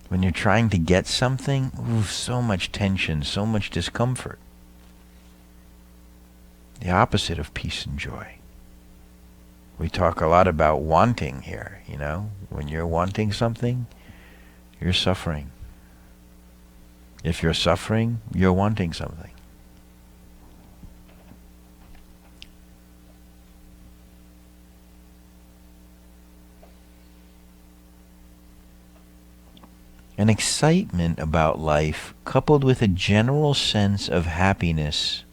When you're trying to get something, ooh, so much tension, so much discomfort. The opposite of peace and joy. We talk a lot about wanting here, you know. When you're wanting something, you're suffering. If you're suffering, you're wanting something. An excitement about life coupled with a general sense of happiness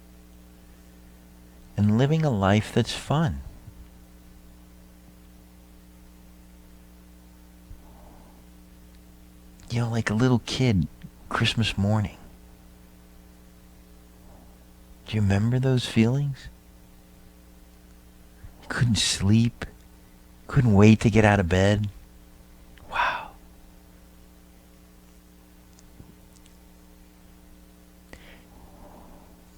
and living a life that's fun. You know, like a little kid, Christmas morning. Do you remember those feelings? You couldn't sleep, couldn't wait to get out of bed. Wow.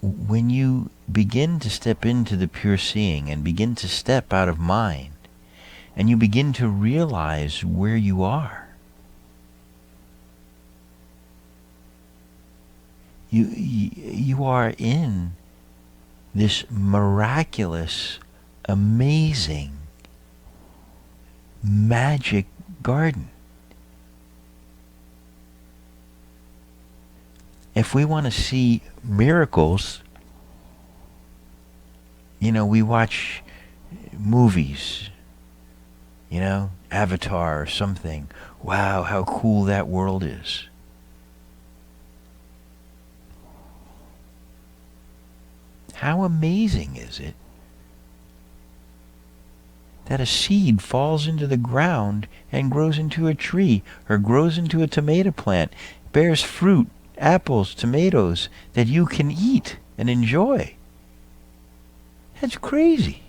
When you begin to step into the pure seeing and begin to step out of mind, and you begin to realize where you are, you are in this miraculous, amazing, magic garden. If we want to see miracles, you know, we watch movies, you know, Avatar or something. Wow, how cool that world is. How amazing is it that a seed falls into the ground and grows into a tree, or grows into a tomato plant, bears fruit, apples, tomatoes that you can eat and enjoy. That's crazy.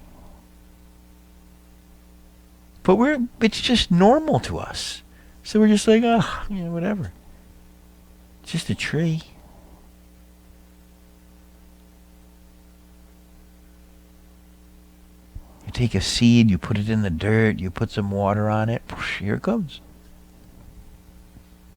But it's just normal to us. So we're just like, oh, you know, whatever. It's just a tree. You take a seed, you put it in the dirt, you put some water on it, here it comes.